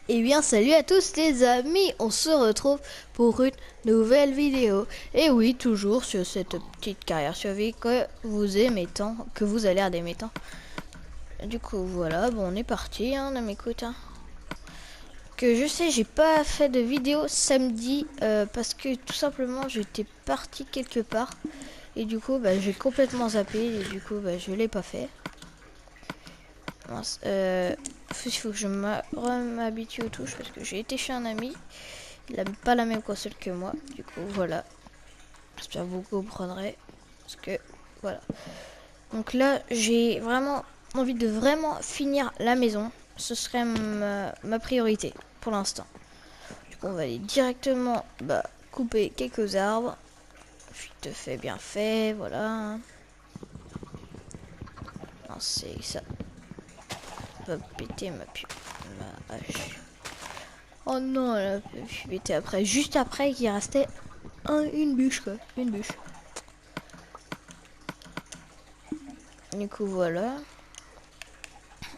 Eh bien salut à tous les amis, on se retrouve pour une nouvelle vidéo. Et oui, toujours sur cette petite carrière survie que vous aimez tant, que vous allez aimer tant. Du coup voilà, bon on est parti hein, on m'écoute hein. Que je sais, j'ai pas fait de vidéo samedi parce que tout simplement j'étais parti quelque part. Et du coup bah, j'ai complètement zappé et du coup bah, je l'ai pas fait. Mince, il faut que je m'habitue aux touches parce que j'ai été chez un ami. Il n'a pas la même console que moi. Du coup, voilà. J'espère que vous comprendrez. Parce que, voilà. Donc là, j'ai vraiment envie de vraiment finir la maison. Ce serait ma priorité pour l'instant. Du coup, on va aller directement couper quelques arbres. Vite fait, bien fait. Voilà. Non, c'est ça. Va péter ma hache. Oh non, elle a pété après. Juste après, il restait une bûche, quoi. Une bûche. Du coup, voilà.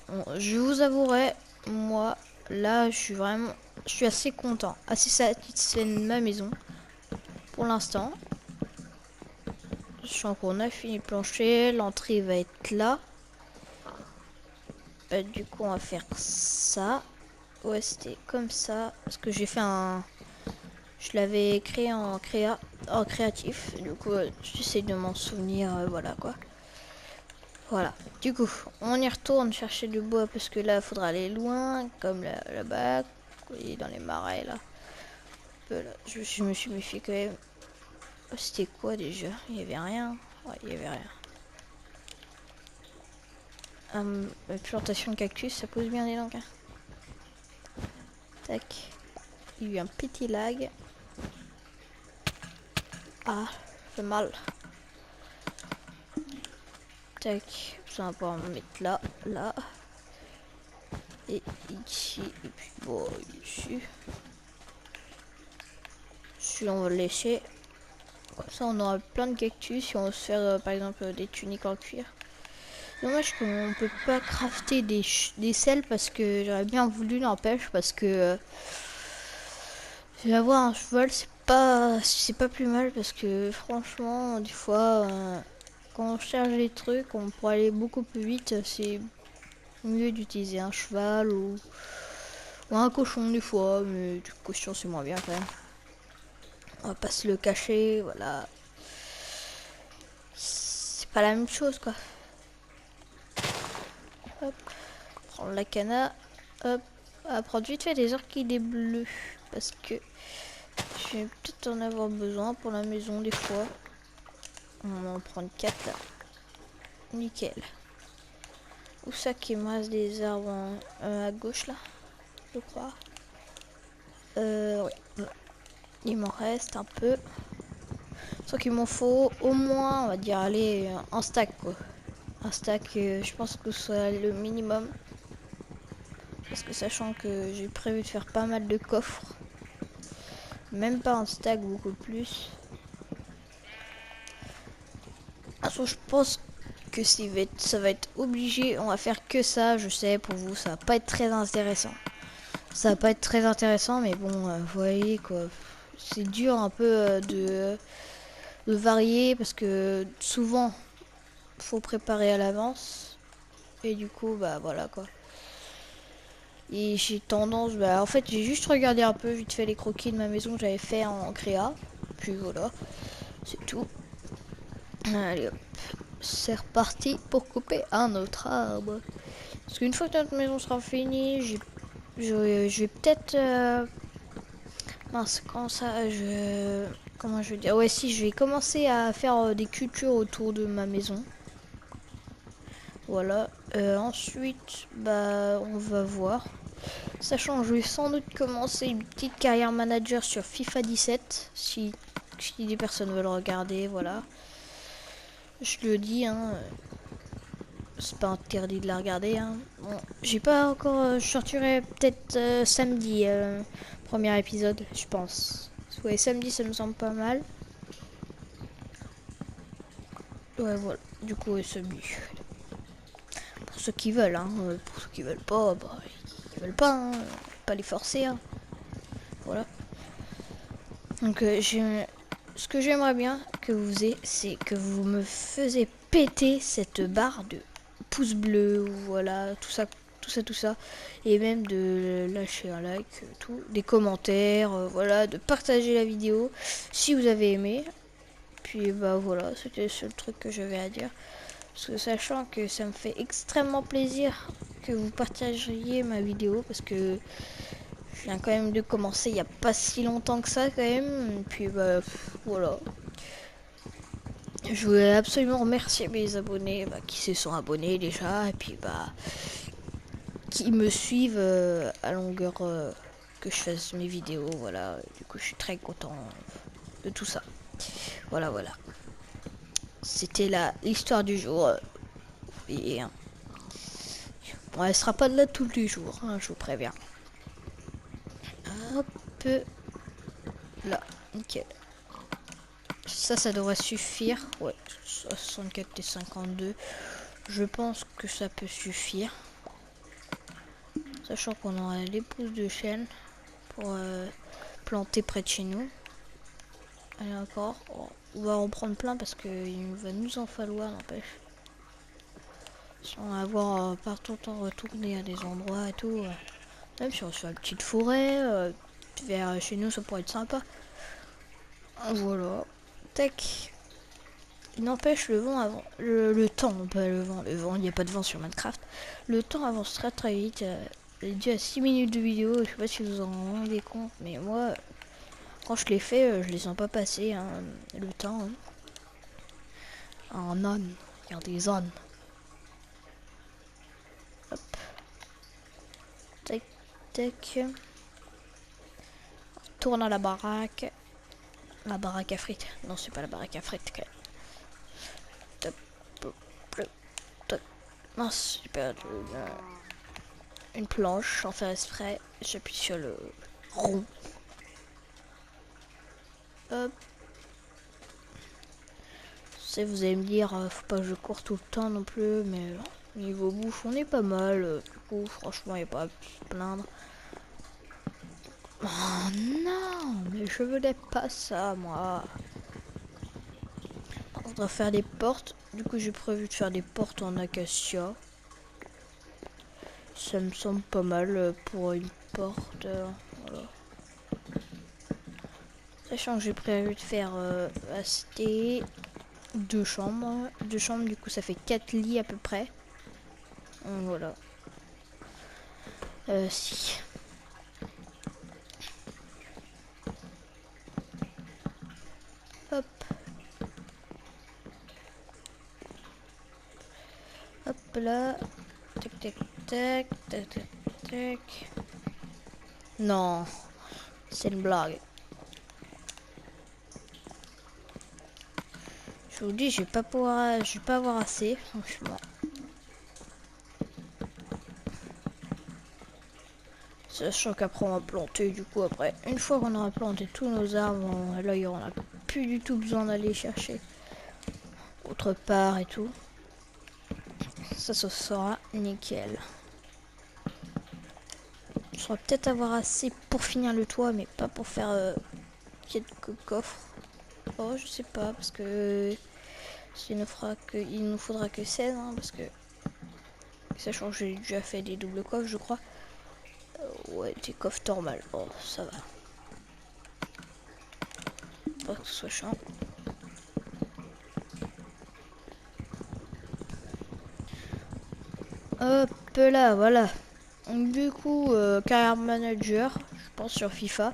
Bon, je vous avouerai, moi, là, je suis assez content, assez satisfait de ma maison. Pour l'instant. Je sens qu'on a fini le plancher, l'entrée va être là. Du coup, on va faire ça. Ouais, c'était comme ça. Parce que j'ai fait un... Je l'avais créé en créatif. Du coup, j'essaie de m'en souvenir, voilà quoi. Voilà. Du coup, on y retourne chercher du bois parce que là, il faudra aller loin, comme là-bas, et dans les marais là. Là. Je me suis méfié quand même. Oh, c'était quoi déjà? Il y avait rien. Ouais, il y avait rien. La plantation de cactus, ça pose bien des langues. Hein. Tac. Il y a eu un petit lag. Ah, fait mal. Tac. Ça va pouvoir me mettre là, là. Et ici. Et puis bon, ici. Celui-là, on va le laisser. Comme ça, on aura plein de cactus. Si on veut se faire, par exemple, des tuniques en cuir. Dommage qu'on peut pas crafter des selles parce que j'aurais bien voulu n'empêche parce que avoir un cheval c'est pas plus mal parce que franchement des fois quand on cherche des trucs on pourrait aller beaucoup plus vite, c'est mieux d'utiliser un cheval ou un cochon des fois, mais du cochon c'est moins bien quand même. On va pas se le cacher, voilà. C'est pas la même chose quoi. Hop, prendre la cana, hop, à prendre vite fait des orchidées bleues parce que je vais peut-être en avoir besoin pour la maison des fois. On va en prendre 4 là. Nickel. Où ça qui me reste des arbres à gauche là, je crois. Oui. Il m'en reste un peu. Sauf qu'il m'en faut au moins, on va dire, aller un stack quoi. Un stack, je pense que ce soit le minimum. Parce que sachant que j'ai prévu de faire pas mal de coffres. Même pas un stack, beaucoup plus. Alors, je pense que ça va être obligé. On va faire que ça. Je sais, pour vous, ça va pas être très intéressant. Ça va pas être très intéressant, mais bon, vous voyez quoi. C'est dur un peu de varier parce que souvent, faut préparer à l'avance. Et du coup, bah voilà quoi. Et j'ai tendance, en fait, j'ai juste regardé un peu vite fait les croquis de ma maison que j'avais fait en créa. Puis voilà, c'est tout. Allez hop, c'est reparti pour couper un autre arbre. Parce qu'une fois que notre maison sera finie, je vais peut-être... mince, comment je veux dire? Ouais, si, je vais commencer à faire des cultures autour de ma maison. Voilà. Ensuite, on va voir. Sachant que je vais sans doute commencer une petite carrière manager sur FIFA 17. Si des personnes veulent regarder, voilà. Je le dis, hein. C'est pas interdit de la regarder. Hein. Bon, j'ai pas encore. Je sortirai peut-être samedi, premier épisode, je pense. Ouais, samedi, ça me semble pas mal. Ouais, voilà. Du coup, ouais, samedi. Pour ceux qui veulent, hein. Pour ceux qui veulent pas, ils veulent pas. Hein. pas les forcer, hein. Voilà. Donc ce que j'aimerais bien que vous faisiez, c'est que vous me faisiez péter cette barre de pouces bleus, voilà, tout ça, tout ça, tout ça, et même de lâcher un like, tout, des commentaires, voilà, de partager la vidéo si vous avez aimé. Puis bah voilà, c'était le seul truc que j'avais à dire. Parce que sachant que ça me fait extrêmement plaisir que vous partageriez ma vidéo, parce que je viens quand même de commencer il n'y a pas si longtemps que ça quand même. Et puis bah voilà. Je voulais absolument remercier mes abonnés qui se sont abonnés déjà. Et puis bah qui me suivent à longueur que je fasse mes vidéos. Voilà. Du coup je suis très content de tout ça. Voilà voilà. C'était l'histoire du jour. Et bon, elle sera pas là tous les jours, hein, je vous préviens. Hop là, nickel. Ça devrait suffire. Ouais, 64 et 52. Je pense que ça peut suffire. Sachant qu'on aura les pousses de chêne pour planter près de chez nous. Allez encore. Oh, on va en prendre plein parce qu'il va nous en falloir, n'empêche. Si on va avoir pas tout le temps retourner à des endroits et tout. Même si on se fait une petite forêt, vers chez nous, ça pourrait être sympa. Voilà. Tac. Il n'empêche le vent avant. Le temps, pas le vent. Le vent, il n'y a pas de vent sur Minecraft. Le temps avance très très vite. J'ai dit à 6 minutes de vidéo. Je sais pas si vous en rendez compte, mais moi, quand je l'ai fait, je les sens pas passer. Hein, le temps. Hein. En âne. Il y a des ânes. Hop. Tac, tac. On tourne à la baraque. La baraque à frites. Non, c'est pas la baraque à frites. Top. Top. Mince, j'ai perdu une planche sans faire exprès. J'appuie sur le rond. Hop. Vous allez me dire, faut pas que je cours tout le temps non plus, mais niveau bouffe, on est pas mal. Du coup, franchement, il n'y a pas à se plaindre. Oh non, mais je voulais pas ça, moi. On doit faire des portes. Du coup, j'ai prévu de faire des portes en acacia. Ça me semble pas mal pour une porte. Voilà. Sachant que j'ai prévu de faire acheter deux chambres. Deux chambres, du coup, ça fait 4 lits à peu près. Donc, voilà. Si. Hop. Hop là. Tac, tac, tac, tac, tac, tac. Non. C'est une blague. Je vous dis, je vais pas avoir assez, franchement. Sachant qu'après on va planter, du coup après, une fois qu'on aura planté tous nos arbres, là il y aura plus du tout besoin d'aller chercher autre part et tout. Ça sera nickel. Je saurais peut-être avoir assez pour finir le toit, mais pas pour faire quelques coffres. Oh, je sais pas, parce que il nous faudra que 16, hein, parce que sachant que j'ai déjà fait des doubles coffres, je crois. Ouais, des coffres normales. Oh, ça va. Pas que ce soit chiant. Hop là, voilà. Du coup, carrière manager, je pense sur FIFA.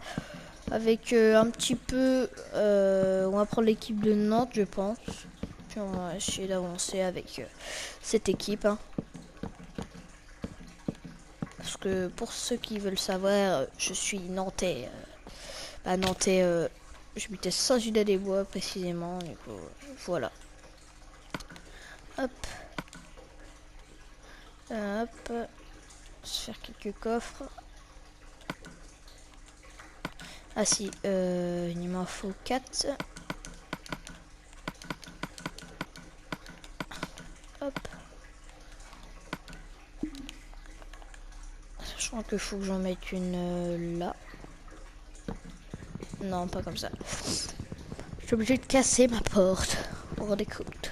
Avec un petit peu... on va prendre l'équipe de Nantes, je pense. Puis on va essayer d'avancer avec cette équipe. Hein. Parce que pour ceux qui veulent savoir, je suis nantais. Nantais, j'habitais Saint-Judas-des-Bois précisément. Du coup, voilà. Hop. Hop. Se faire quelques coffres. Ah si, il m'en faut 4. Hop. sens qu'il faut que j'en mette une là. Non, pas comme ça. Je suis obligé de casser ma porte. Vous vous rendez compte?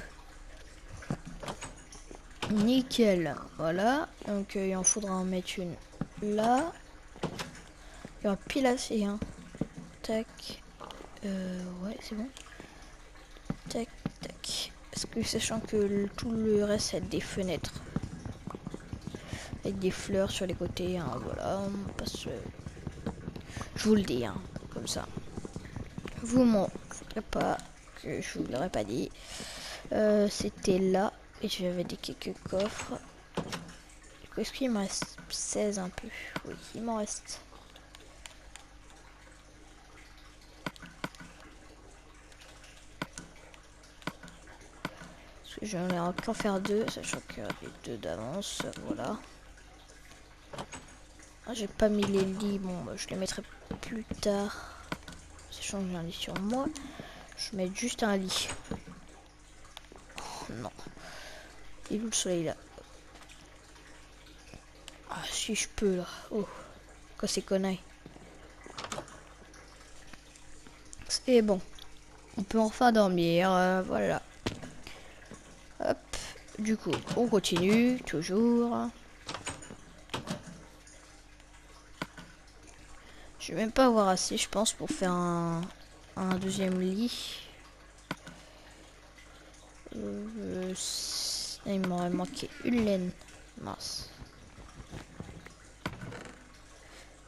Nickel. Voilà. Donc il en faudra en mettre une là. Il y a un pile assez, hein. Tac. Ouais, c'est bon. Tac, tac. Parce que sachant que tout le reste, c'est des fenêtres. Avec des fleurs sur les côtés, hein, voilà. Parce que je vous le dis, hein, comme ça. Vous m'en foutrez pas que je vous l'aurais pas dit. C'était là. Et j'avais des quelques coffres. Est-ce qu'il m'en reste 16 un peu? Oui, il m'en reste. Parce que j'en ai encore faire 2, sachant qu'il y a les 2 d'avance. Voilà. Ah, j'ai pas mis les lits. Bon, bah, je les mettrai plus tard. Sachant que j'ai un lit sur moi. Je mets juste un lit. Oh, non. Il est où le soleil là? Ah, si je peux là. Oh, quoi c'est conneries. C'est bon. On peut enfin dormir. Voilà. Hop. Du coup, on continue. Toujours. Je vais même pas avoir assez, je pense, pour faire un deuxième lit. Il m'aurait manqué une laine. Mince.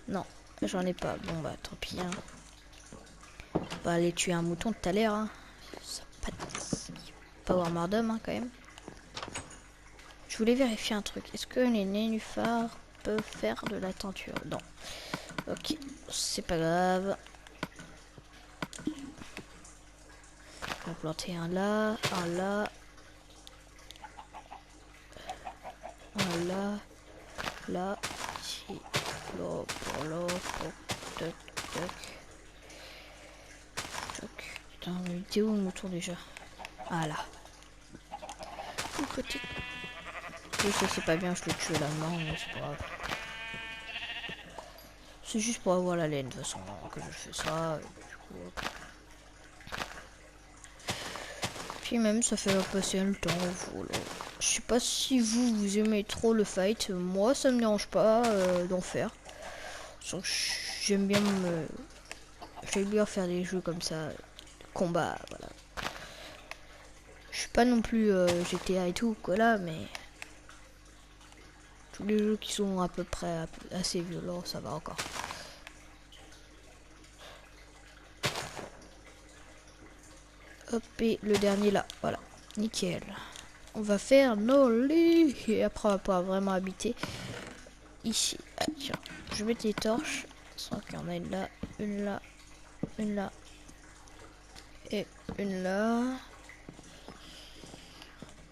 Non, j'en ai pas. Bon bah tant pis. Hein. On va aller tuer un mouton tout à l'heure. Hein. Ça pas avoir marre d'homme hein, quand même. Je voulais vérifier un truc. Est-ce que les nénuphars peuvent faire de la teinture? Non. Ok, c'est pas grave. On va planter un là, un là. Un là. Là. Ici. Là. Pour là. Pour... Toc, toc. Toc. Putain, mais il était où le mouton déjà? Ah là. Une petite. Je sais c'est pas bien, je le tue là main, mais c'est pas grave. C'est juste pour avoir la laine de toute façon que je fais ça. Du coup, puis même ça fait passer le temps. Voilà. Je sais pas si vous aimez trop le fight. Moi ça me dérange pas d'en faire. J'aime bien j'aime bien faire des jeux comme ça. Combat, voilà. Je suis pas non plus GTA et tout quoi là, mais tous les jeux qui sont à peu près assez violents, ça va encore. Hop, et le dernier là, voilà, nickel. On va faire nos lits et après on va pouvoir vraiment habiter ici. Ah, tiens, je vais mettre les torches, sans qu'il y en ait une là, une là, une là et une là.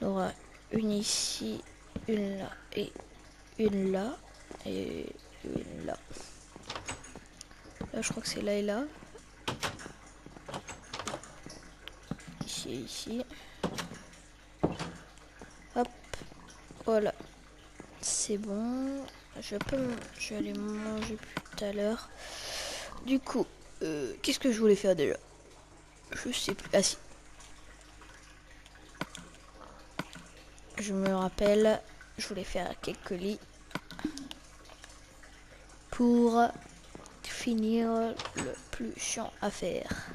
On aura une ici, une là et une là et une là. Là je crois que c'est là et là. Ici et ici. Hop, voilà. C'est bon. Je vais aller manger plus tout à l'heure. Du coup, qu'est-ce que je voulais faire déjà? Je sais plus. Ah si. Je me rappelle, je voulais faire quelques lits pour finir le plus chiant à faire.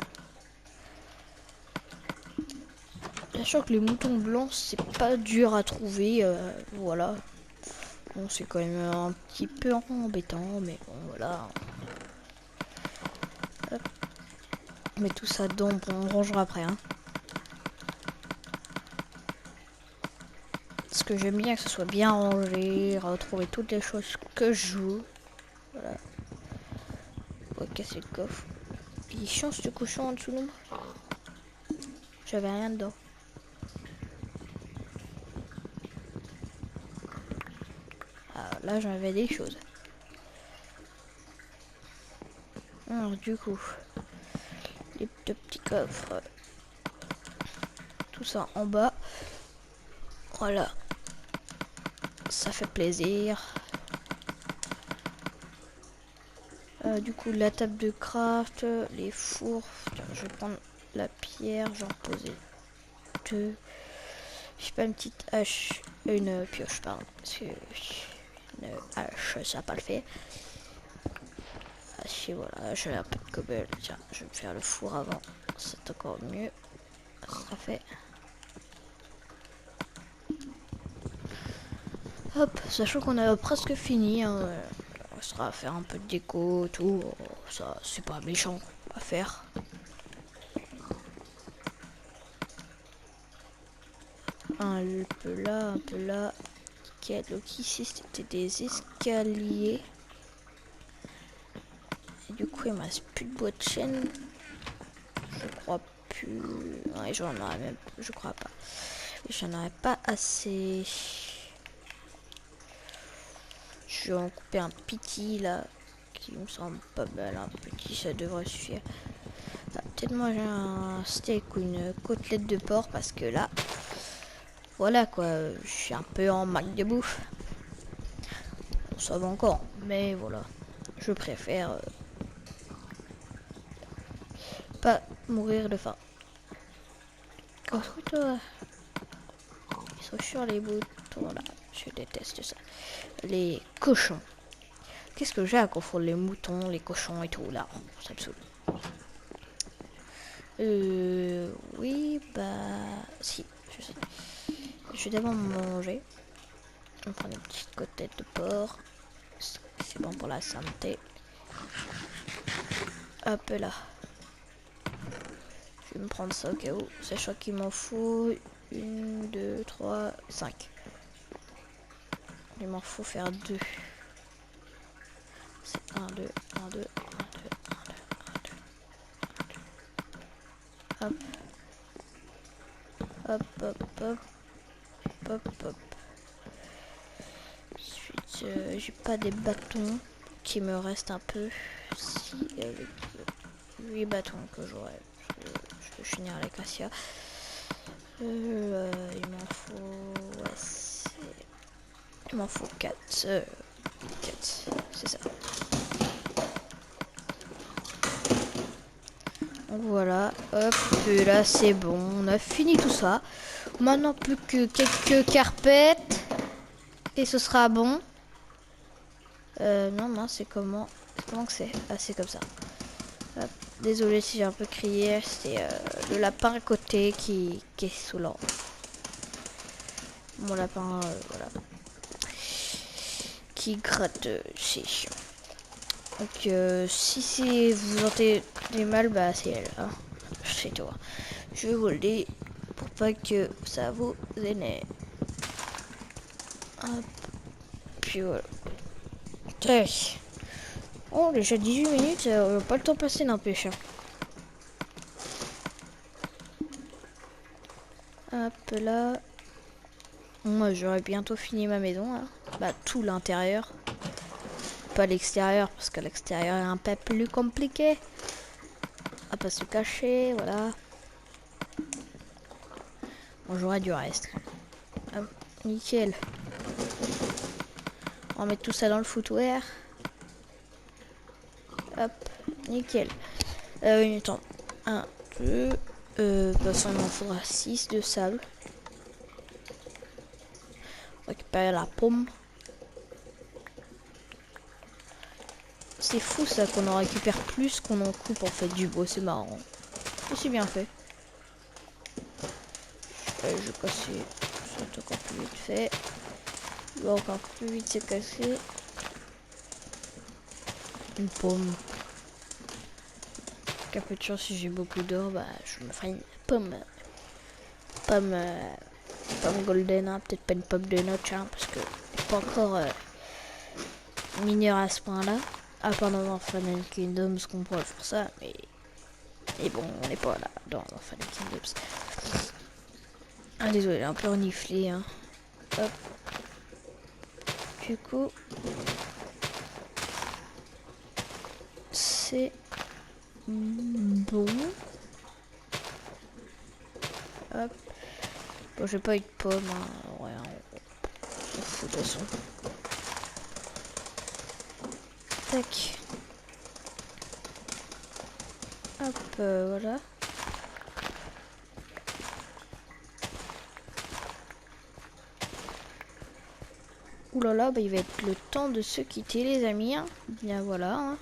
Sachant que les moutons blancs, c'est pas dur à trouver. Voilà. Bon, c'est quand même un petit peu embêtant, mais bon, voilà. Hop. Mais tout ça dedans, bon, on rangera après. Hein. Parce que j'aime bien que ce soit bien rangé, retrouver toutes les choses que je joue. Voilà. On va casser le coffre. Il change ce cochon en dessous de nous. J'avais rien dedans. Alors là, j'avais des choses. Alors du coup, les deux petits coffres. Tout ça en bas. Voilà. Ça fait plaisir. Du coup, la table de craft, les fours. Tiens, je vais prendre la pierre, j'en poser deux. Je sais pas, une petite hache, une pioche, pardon. Parce que une hache, ça va pas le faire. Hache, voilà, j'ai un peu de cobble. Tiens, je vais me faire le four avant. C'est encore mieux. Ça sera fait. Hop, sachant qu'on a presque fini. Hein, on sera à faire un peu de déco, tout. Ça, c'est pas méchant à faire. Un peu là, un peu là. Nickel. Donc ici, c'était des escaliers. Et du coup, il me reste plus de bois de chaîne. Je crois plus. Ouais, j'en aurais même. Je crois pas. J'en aurais pas assez. Je vais en couper un petit là. Qui me semble pas mal. Un petit, ça devrait suffire. Ah, peut-être manger un steak ou une côtelette de porc parce que là. Voilà quoi. Je suis un peu en manque de bouffe. Bon, ça va encore. Mais voilà. Je préfère pas mourir de faim. Toi, ils sont sur les boutons là. Je déteste ça. Les cochons. Qu'est-ce que j'ai à confondre les moutons, les cochons et tout là? Ça me saoule. Oui, bah... Si, je sais. Je vais d'abord manger. On va prendre une petite côtelette de porc. C'est bon pour la santé. Hop là. Je vais me prendre ça au cas où. Sachant qu'il m'en faut 1, 2, 3, 5. Il m'en faut faire 2. C'est 1, 2, 1, 2, 1, 2, 1, 2, 1, 2. Hop. Hop, hop, hop. Hop, hop. Ensuite, j'ai pas des bâtons qui me restent un peu. Si, avec 8 bâtons que j'aurai. Je vais finir avec Asia. Il m'en faut... Ouais, il m'en faut 4. 4, c'est ça. Donc voilà, hop, et là c'est bon, on a fini tout ça. Maintenant plus que quelques carpettes et ce sera bon. Non, c'est comment? Comment que c'est? Ah, c'est comme ça. Hop. Désolé si j'ai un peu crié, c'est le lapin à côté qui est saoulant. Mon lapin, voilà. Qui gratte, c'est chiant. Donc si vous sentez mal, bah c'est elle. Hein. C'est toi. Je vais vous le dire pour pas que ça vous énerve. Hop. Puis voilà. Tac. Oh, déjà 18 minutes, on va pas le temps passer n'empêche. Hop là. Moi j'aurais bientôt fini ma maison là. Bah tout l'intérieur. Pas l'extérieur parce que l'extérieur est un peu plus compliqué. À pas se cacher, voilà. Bon, j'aurai du reste. Hop, nickel. On va mettre tout ça dans le footwear. Hop, nickel. Attends. 1, 2. De toute façon, il m'en faudra 6 de sable. Récupérer la pomme. C'est fou ça qu'on en récupère plus qu'on en coupe en fait du bois, c'est marrant. C'est bien fait. Je vais casser ça encore plus vite fait. Il va encore plus vite se casser. Une pomme. Avec un peu de chance si j'ai beaucoup d'or, bah je me ferai une pomme. Pomme golden, hein. Peut-être pas une pomme de notch hein, parce que je suis pas encore mineur à ce point là. À part dans Final Kingdoms qu'on pourrait faire ça, mais bon, on n'est pas là dans Final Kingdoms. Ah désolé, un peu reniflé hein. Hop. Du coup, c'est bon. Hop. Bon, j'ai pas eu de pomme. Hein. Ouais, on s'en fout de toute façon. Tac. Hop, voilà. Ouh là là, bah, il va être le temps de se quitter les amis. Hein. Bien voilà. Hein.